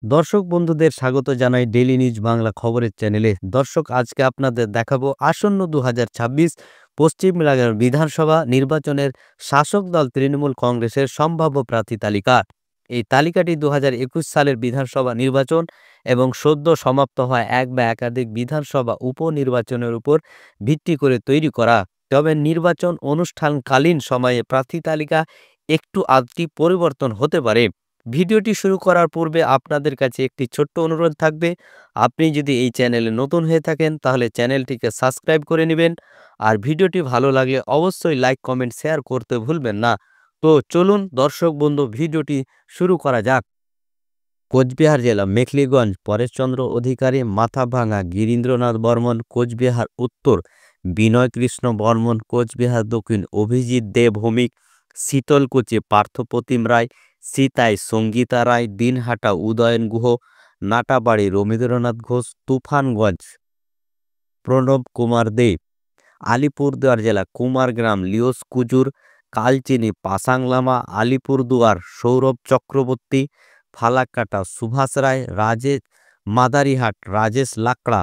দর্শক বন্ধুদের স্বাগত জানাই ডেইলি নিউজ বাংলা খবরের চ্যানেলে। দর্শক, আজকে আপনাদের দেখাবো আসন্ন ২০২৬ পশ্চিমবঙ্গের বিধানসভা নির্বাচনের শাসক দল তৃণমূল কংগ্রেসের সম্ভাব্য প্রার্থী তালিকা। এই তালিকাটি ২০২১ সালের বিধানসভা নির্বাচন এবং সদ্য সমাপ্ত হয় এক বা একাধিক বিধানসভা উপনির্বাচনের উপর ভিত্তি করে তৈরি করা। তবে নির্বাচন অনুষ্ঠানকালীন সময়ে প্রার্থী তালিকা একটু আধটি পরিবর্তন হতে পারে। ভিডিওটি শুরু করার পূর্বে আপনাদের কাছে একটি ছোট্ট অনুরোধ থাকবে। আপনি যদি এই চ্যানেলে নতুন হয়ে থাকেন তাহলে চ্যানেলটিকে সাবস্ক্রাইব করে নেবেন, আর ভিডিওটি ভালো লাগলে অবশ্যই লাইক কমেন্ট শেয়ার করতে ভুলবেন না। তো চলুন দর্শক বন্ধু, ভিডিওটি শুরু করা যাক। কোচবিহার জেলা মেখলিগঞ্জ পরেশচন্দ্র অধিকারী, মাথাভাঙা গিরীন্দ্রনাথ বর্মন, কোচবিহার উত্তর বিনয় কৃষ্ণ বর্মন, কোচবিহার দক্ষিণ অভিজিৎ দে ভৌমিক, শীতলকুচি পার্থপ্রতিম রায়, সিতাই সঙ্গীতা রায়, দিনহাটা উদয়ন গুহ, নাটাবাড়ি রবীন্দ্রনাথ ঘোষ, তুফানগঞ্জ প্রণব কুমার দে, আলিপুরদুয়ার জেলা কুমারগ্রাম লিওস কুজুর, কালচিনি পাসাংলামা, আলিপুরদুয়ার সৌরভ চক্রবর্তী, ফালাকাটা সুভাষ রায়, মাদারিহাট রাজেশ লাকড়া,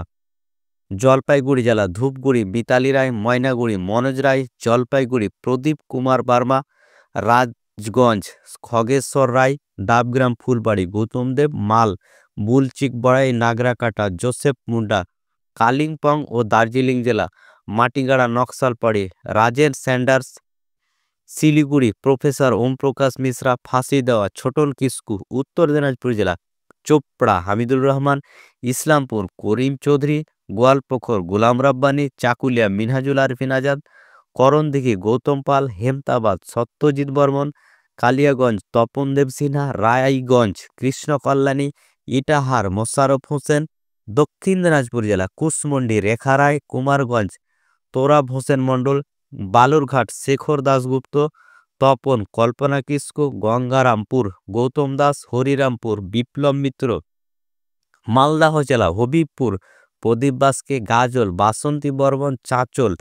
জলপাইগুড়ি জেলা ধূপগুড়ি মিতালি রায়, ময়নাগুড়ি মনোজ রায়, জলপাইগুড়ি প্রদীপ কুমার বার্মা, রাজগঞ্জ খগেশ্বর রায়, ডাবগ্রাম ফুলবাড়ি গৌতম দেব মাল, বুলচিক বড়াই নাগরাকাটা জোসেফ মুন্ডা, কালিম্পং ও দার্জিলিং জেলা মাটিগাড়া নকশালপাড়ি রাজেন স্যান্ডার্স, শিলিগুড়ি প্রফেসর ওমপ্রকাশ মিশ্রা, ফাঁসি দেওয়া ছোটন কিস্কু, উত্তর দিনাজপুর জেলা চোপড়া হামিদুর রহমান, ইসলামপুর করিম চৌধুরী, গোয়ালপুকুর গোলাম রাব্বানি, চাকুলিয়া মিনহাজুল আরফিন আজাদ, করণদিঘি গৌতম পাল, হেমতাবাদ সত্যজিৎ বর্মন, কালিয়াগঞ্জ তপন দেব সিনহা, রায়গঞ্জ কৃষ্ণ কল্যাণী, ইটাহার মোশাররফ হোসেন, দক্ষিণ দিনাজপুর জেলা কুশমন্ডি রেখা রায়, কুমারগঞ্জ তোরাব হোসেন মণ্ডল, বালুরঘাট শেখর দাশগুপ্ত, তপন কল্পনা কিস্কু, গঙ্গারামপুর গৌতম দাস, হরিরামপুর বিপ্লব মিত্র, মালদাহ জেলা হবিবপুর প্রদীপ বাস্কে, গাজল বাসন্তী বর্মন, চাঁচল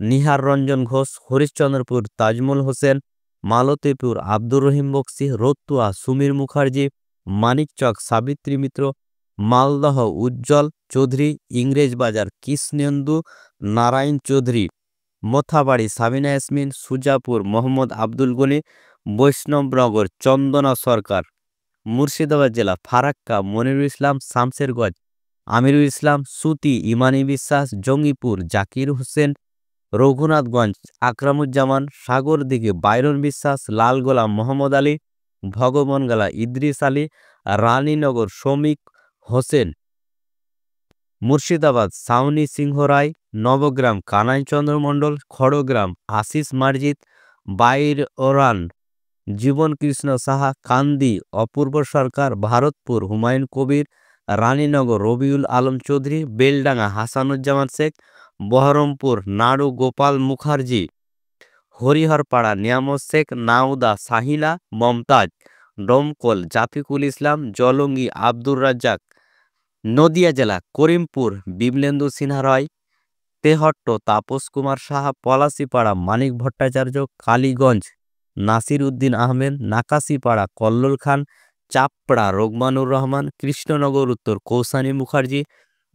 নিহার রঞ্জন ঘোষ, হরিশ্চন্দ্রপুর তাজমুল হোসেন, মালতীপুর আব্দুর রহিম বক্সি, রতুয়া সুমির মুখার্জি, মানিকচক সাবিত্রী মিত্র, মালদহ উজ্জ্বল চৌধুরী, ইংরেজবাজার কৃষ্ণেন্দু নারায়ণ চৌধুরী, মোথাবাড়ি সাবিনা ইয়াসমিন, সুজাপুর মোহাম্মদ আব্দুল গনি, বৈষ্ণবনগর চন্দনা সরকার, মুর্শিদাবাদ জেলা ফারাক্কা মনিরুল ইসলাম, শামসেরগঞ্জ আমিরুল ইসলাম, সুতি ইমানি বিশ্বাস, জঙ্গিপুর জাকির হোসেন, রঘুনাথগঞ্জ আকরামুজ্জামান, সাগরদিঘি বাইরন বিশ্বাস, লালগোলা মোহাম্মদ আলী, ভগবানগোলা ইদ্রিস আলী, রানীনগর শ্রমিক হোসেন, মুর্শিদাবাদ সাউনি সিংহ রায়, নবগ্রাম কানাইচন্দ্র মণ্ডল, খড়গ্রাম আশিস মার্জিত, বাইরওরান জীবন কৃষ্ণ সাহা, কান্দি অপূর্ব সরকার, ভারতপুর হুমায়ুন কবির, রানীনগর রবিউল আলম চৌধুরী, বেলডাঙ্গা হাসানুজ্জামান শেখ, বহরমপুর নাড়ু গোপাল মুখার্জি, হরিহরপাড়া নিয়ামত শেখ, নাউদা সাহিলা মমতাজ, ডোমকল জাফিকুল ইসলাম, জলঙ্গি আব্দুর রাজ্জাক, নদিয়া জেলা করিমপুর বিমলেন্দু সিনহা রায়, তেহট্ট তাপস কুমার সাহা, পলাশিপাড়া মানিক ভট্টাচার্য, কালীগঞ্জ নাসির উদ্দিন আহমেদ, নাকাশিপাড়া কল্লোল খান, চাপড়া রোগমানুর রহমান, কৃষ্ণনগর উত্তর কৌসানী মুখার্জি,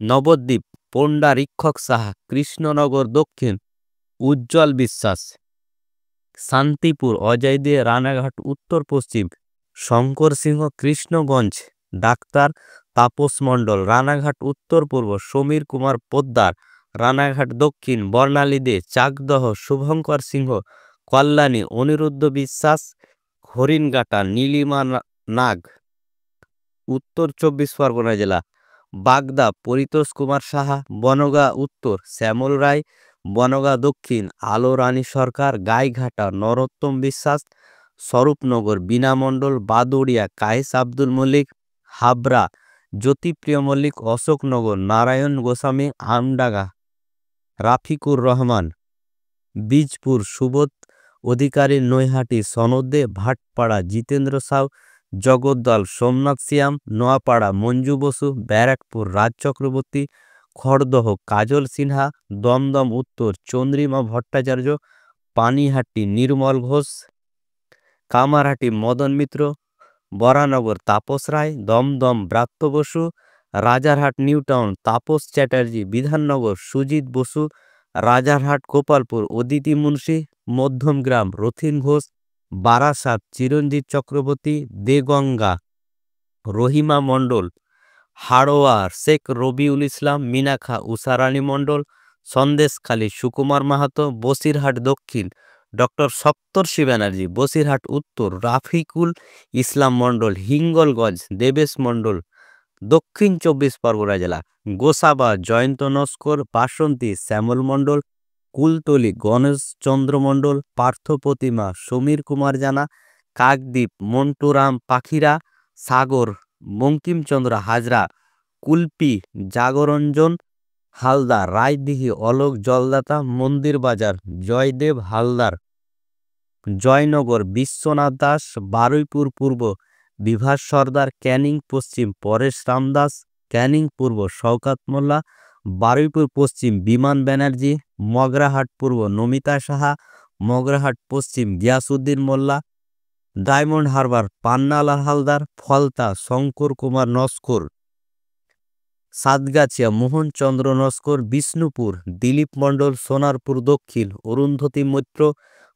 নবদ্বীপ পণ্ডা রীক্ষক সাহা, কৃষ্ণনগর দক্ষিণ উজ্জ্বল বিশ্বাস, শান্তিপুর অজয় দে, রানাঘাট উত্তর পশ্চিম শঙ্কর সিংহ, কৃষ্ণগঞ্জ ডাক্তার তাপস মণ্ডল, রানাঘাট উত্তর পূর্ব সমীর কুমার পোদ্দার, রানাঘাট দক্ষিণ বর্ণালী দে, চাকদহ শুভঙ্কর সিংহ, কল্যাণী অনিরুদ্ধ বিশ্বাস, হরিণঘাটা নীলিমা নাগ, উত্তর ২৪ পরগনা জেলা বাগদা পরিতোষ কুমার সাহা, বনগাঁ উত্তর শ্যামল রায়, বনগাঁ দক্ষিণ আলো রানী সরকার, গাইঘাটা নরোত্তম বিশ্বাস, স্বরূপনগর বীণা মণ্ডল, বাদুড়িয়া কায়েস আব্দুল মল্লিক, হাবড়া জ্যোতিপ্রিয় মল্লিক, অশোকনগর নারায়ণ গোস্বামী, আমডাঙ্গা রাফিকুর রহমান, বীজপুর সুবোধ অধিকারী, নৈহাটি সনদে, ভাটপাড়া জিতেন্দ্র সাউ, জগদ্দল সোমনাথ সিয়াম, নোয়াপাড়া মঞ্জু বসু, ব্যারাকপুর রাজ চক্রবর্তী, খড়দহ কাজল সিনহা, দমদম উত্তর চন্দ্রিমা ভট্টাচার্য, পানিহাটি নির্মল ঘোষ, কামারহাটি মদন মিত্র, বরানগর তাপস রায়, দমদম ব্রাত্য বসু, রাজারহাট নিউ টাউন তাপস চ্যাটার্জি, বিধাননগর সুজিত বসু, রাজারহাট গোপালপুর অদিতি মুন্সি, মধ্যমগ্রাম রথিন ঘোষ, বারাসাত চিরঞ্জিত চক্রবর্তী, দেগঙ্গা রহিমা মণ্ডল, হাড়োয়ার শেখ রবিউল ইসলাম, মিনাখা উষারানী মণ্ডল, সন্দেশখালী সুকুমার মাহাতো, বসিরহাট দক্ষিণ ডক্টর সপ্তর্ষি ব্যানার্জি, বসিরহাট উত্তর রাফিকুল ইসলাম মণ্ডল, হিঙ্গলগঞ্জ দেবেশ মণ্ডল, দক্ষিণ 24 পরগনা জেলা গোসাবা জয়ন্ত নস্কর, বাসন্তী শ্যামল মণ্ডল, কুলতলি গণেশ চন্দ্র মণ্ডল, পার্থ প্রতিমা সমীর কুমার জানা, কাকদ্বীপ মন্টুরাম পাখিরা, সাগর বঙ্কিমচন্দ্র হাজরা, কুলপি জাগরঞ্জন হালদার, রায়দিঘি অলোক জলদাতা, মন্দির বাজার জয়দেব হালদার, জয়নগর বিশ্বনাথ দাস, বারুইপুর পূর্ব বিভাস সর্দার, ক্যানিং পশ্চিম পরেশ রামদাস, ক্যানিং পূর্ব শওকাত মোল্লা, বারুইপুর পশ্চিম বিমান ব্যানার্জি, মগরাহাট পূর্ব নমিতা সাহা, মগরাহাট পশ্চিম গিয়াসউদ্দিন মোল্লা, ডায়মন্ড হারবার পান্নালাল হালদার, ফলতা শঙ্কর কুমার নস্কর, সাতগাছিয়া মোহনচন্দ্র নস্কর, বিষ্ণুপুর দিলীপ মণ্ডল, সোনারপুর দক্ষিণ অরুন্ধতী মৈত্র,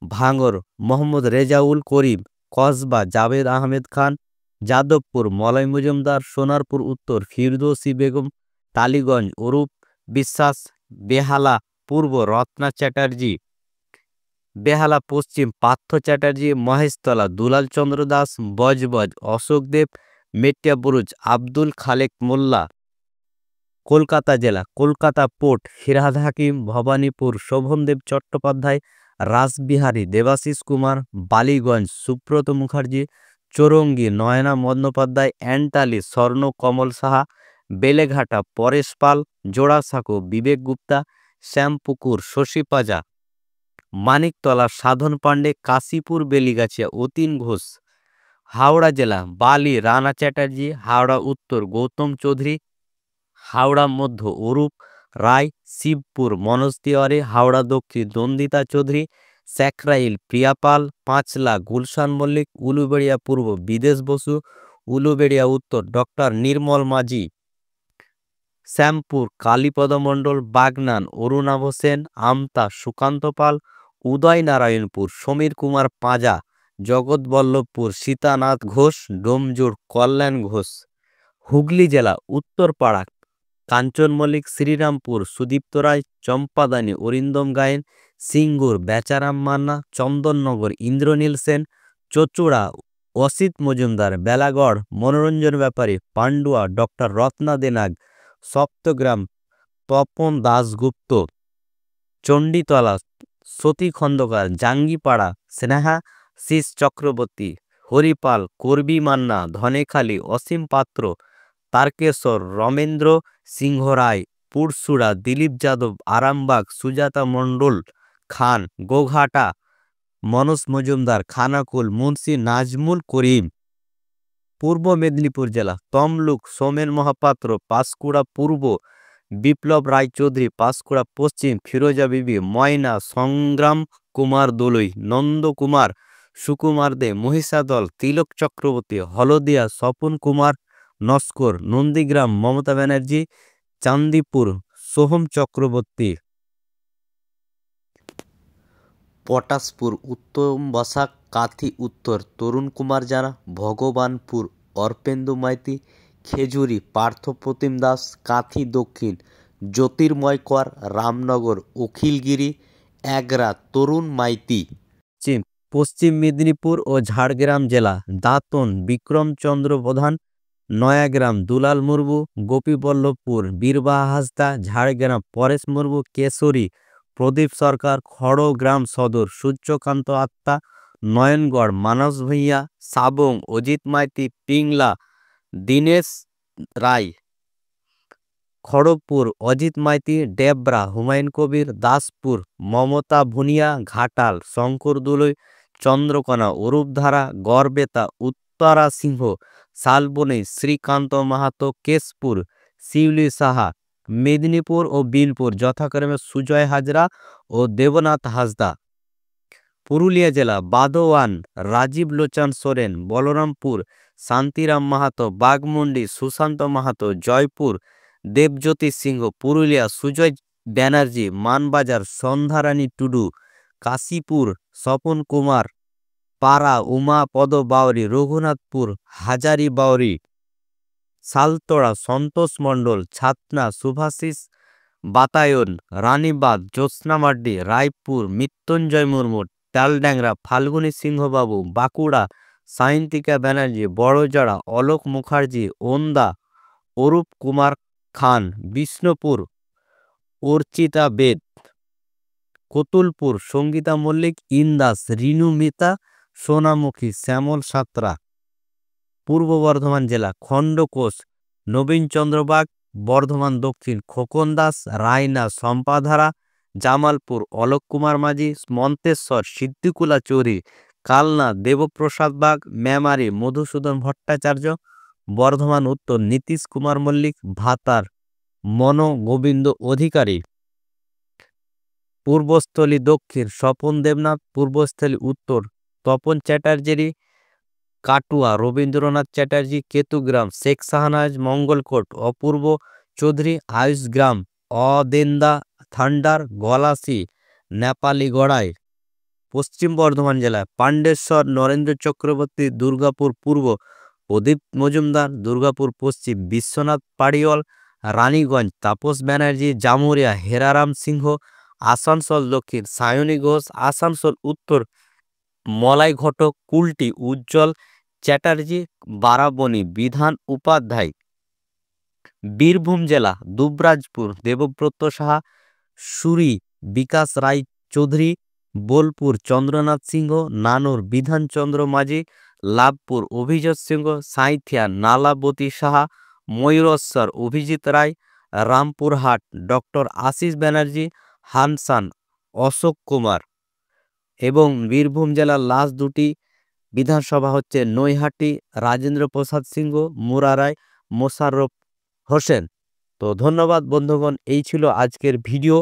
ভাঙর মোহাম্মদ রেজাউল করিম, কসবা জাভেদ আহমেদ খান, যাদবপুর মলয় মজুমদার, সোনারপুর উত্তর ফিরদৌসী বেগম, টালিগঞ্জ অরূপ বিশ্বাস, বেহালা পূর্ব রত্না চ্যাটার্জি, বেহালা পশ্চিম পার্থ চ্যাটার্জি, মহেশতলা দুলাল চন্দ্র দাস, বজবজ অশোক দেব, মেটিয়াবুরুজ আব্দুল খালেক মোল্লা, কলকাতা জেলা কলকাতা পোর্ট ফিরহাদ হাকিম, ভবানীপুর শোভনদেব চট্টোপাধ্যায়, রাসবিহারী দেবাশিস কুমার, বালিগঞ্জ সুব্রত মুখার্জি, চৌরঙ্গি নয়না বন্দ্যোপাধ্যায়, অ্যান্টালি স্বর্ণ কমল সাহা, বেলেঘাটা পরেশ পাল, জোড়াসাঁকো বিবেক গুপ্তা, শ্যামপুকুর শশী পাজা, মানিকতলা সাধন পাণ্ডে, কাশীপুর বেলিগাছিয়া অতীন ঘোষ, হাওড়া জেলা বালি রানা চ্যাটার্জি, হাওড়া উত্তর গৌতম চৌধুরী, হাওড়া মধ্য অরূপ রায়, শিবপুর মনোজ তিওয়ারি, হাওড়া দক্ষিণ নন্দিতা চৌধুরী, স্যাকরাইল প্রিয়াপাল, পাঁচলা গুলশান মল্লিক, উলুবেড়িয়া পূর্ব বিদেশ বসু, উলুবেড়িয়া উত্তর ডক্টর নির্মল মাঝি, শ্যামপুর কালীপদ মণ্ডল, বাগনান অরুণাভ সেন, আমতা সুকান্ত পাল, উদয়নারায়ণপুর সমীর কুমার পাঁজা, জগৎবল্লভপুর সীতানাথ ঘোষ, ডোমজুড় কল্যাণ ঘোষ, হুগলি জেলা উত্তরপাড়া কাঞ্চন মল্লিক, শ্রীরামপুর সুদীপ্ত রায়, চম্পাদানি অরিন্দম গায়েন, সিঙ্গুর বেচারাম মান্না, চন্দননগর ইন্দ্রনীল সেন, চচুড়া অসিত মজুমদার, বেলাগড় মনোরঞ্জন ব্যাপারী, পান্ডুয়া ডক্টর রত্না দেনাগ, সপ্তগ্রাম তপন দাশগুপ্ত, চণ্ডীতলা সতী খন্দকার, জাঙ্গিপাড়া স্নেহা শীষ চক্রবর্তী, হরিপাল কর্বী মান্না, ধনেখালি অসীম পাত্র, তারকেশ্বর রমেন্দ্র সিংহ রায়, পুরসুরা দিলীপ যাদব, আরামবাগ সুজাতা মণ্ডল খান, গোঘাটা মনোজ মজুমদার, খানাকুল মুন্সি নাজমুল করিম। পূর্ব মেদিনীপুর জেলা তমলুক সোমেন মহাপাত্র, পাঁশকুড়া পূর্ব বিপ্লব রায়চৌধুরী, পাঁশকুড়া পশ্চিম ফিরোজা বিবি, ময়না সংগ্রাম কুমার দলুই, নন্দকুমার সুকুমার দে, মহিষাদল তিলক চক্রবর্তী, হলদিয়া স্বপন কুমার নস্কর, নন্দীগ্রাম মমতা ব্যানার্জি, চান্দিপুর সোহম চক্রবর্তী, পটাশপুর উত্তম বসাক, কাথি উত্তর তরুণ কুমার জানা, ভগবানপুর অর্পেন্দু মাইতি, খেজুরি পার্থ প্রতিম দাস, কাথি দক্ষিণ জ্যোতির্ময় কর, রামনগর অখিলগিরি, এগরা তরুণ মাইতি। পশ্চিম মেদিনীপুর ও ঝাড়গ্রাম জেলা দাঁতন বিক্রমচন্দ্র প্রধান, নয়াগ্রাম দুলাল মুর্মু, গোপীবল্লভপুর বীরবাহা হাসদা, ঝাড়গ্রাম পরেশ মুর্মু, কেশরী প্রদীপ সরকার, খড়গ্রাম সদর সূর্যকান্ত আত্মা, নয়নগড় মানস ভূঁইয়া, সাবং অজিত মাইতি, পিংলা দীনেশ রায়, খড়গপুর অজিত মাইতি, ডেবরা হুমায়ুন কবির, দাসপুর মমতা ভুনিয়া, ঘাটাল শঙ্কর দুলই, চন্দ্রকোনা অরূপ ধারা, গড়বেতা উত্তরা সিংহ, শালবনী শ্রীকান্ত মাহাতো, কেশপুর শিউলি সাহা, মেদিনীপুর ও বিনপুর যথাক্রমে সুজয় হাজরা ও দেবনাথ হাসদা। পুরুলিয়া জেলা বাদোয়ান রাজীব লোচন সোরেন, বলরামপুর শান্তিরাম মাহাতো, বাঘমুন্ডি সুশান্ত মাহাতো, জয়পুর দেবজ্যোতি সিংহ, পুরুলিয়া সুজয় ব্যানার্জি, মানবাজার সন্ধ্যারানী টুডু, কাশীপুর স্বপন কুমার, পাড়া উমাপদ বাউরি, রঘুনাথপুর হাজারি বাউরি, সালতোড়া সন্তোষ মণ্ডল, ছাতনা শুভাশিস বাতায়ন, রানীবাঁধ জ্যোৎস্না মার্ডি, রায়পুর মৃত্যুঞ্জয় মুর্মু, তালড্যাংরা ফাল্গুনী সিংহবাবু, বাঁকুড়া সায়ন্তিকা ব্যানার্জি, বড়জড়া অলোক মুখার্জি, ওন্দা অরূপ কুমার খান, বিষ্ণুপুর অর্চিতা বেদ, কতুলপুর সঙ্গীতা মল্লিক, ইন্দাস রিনু মিতা, সোনামুখী শ্যামল সাঁতরা। পূর্ব বর্ধমান জেলা খণ্ডকোষ নবীনচন্দ্র বাগ, বর্ধমান দক্ষিণ খোকন দাস, রায়না সম্পাধারা, জামালপুর অলোক কুমার মাঝি, মন্তেশ্বর সিদ্দিকুলা চৌধুরী, কালনা দেবপ্রসাদ বাগ, মেমারি মধুসূদন ভট্টাচার্য, বর্ধমান উত্তর নীতিশ কুমার মল্লিক, ভাতার মন গোবিন্দ অধিকারী, পূর্বস্থলী দক্ষিণ স্বপন দেবনাথ, পূর্বস্থলী উত্তর তপন চ্যাটার্জি, কাটুয়া রবীন্দ্রনাথ চ্যাটার্জি, কেতুগ্রাম শেখ শাহনাজ, মঙ্গলকোট অপূর্ব চৌধুরী, আয়ুষগ্রাম অদেন্দা থান্ডার, গলাসি নেপালি গড়াই। পশ্চিম বর্ধমান জেলায় পাণ্ডেশ্বর নরেন্দ্র চক্রবর্তী, দুর্গাপুর পূর্ব প্রদীপ মজুমদার, দুর্গাপুর পশ্চিম বিশ্বনাথ পাড়িওয়াল, রানীগঞ্জ তাপস ব্যানার্জি, জামুরিয়া হেরারাম সিংহ, আসানসোল দক্ষিণ সায়নী ঘোষ, আসানসোল উত্তর মলাই ঘটক, কুলটি উজ্জ্বল চ্যাটার্জি, বারাবণী বিধান উপাধ্যায়। বীরভূম জেলা দুবরাজপুর দেবব্রত সাহা, সুরি বিকাশ রায় চৌধুরী, বোলপুর চন্দ্রনাথ সিংহ, নানুর বিধানচন্দ্র মাঝি, লাভপুর অভিজিৎ সিংহ, সাঁইথিয়া নালাবতী সাহা, ময়ূরেশ্বর অভিজিৎ রায়, রামপুরহাট ডক্টর আশিস ব্যানার্জি, হানসান অশোক কুমার। এবং বীরভূম জেলার লাস্ট দুটি বিধানসভা হচ্ছে নৈহাটি রাজেন্দ্র প্রসাদ সিংহ, মুরারায় মোশাররফ হোসেন। তো ধন্যবাদ বন্ধুগণ, এই ছিল আজকের ভিডিও।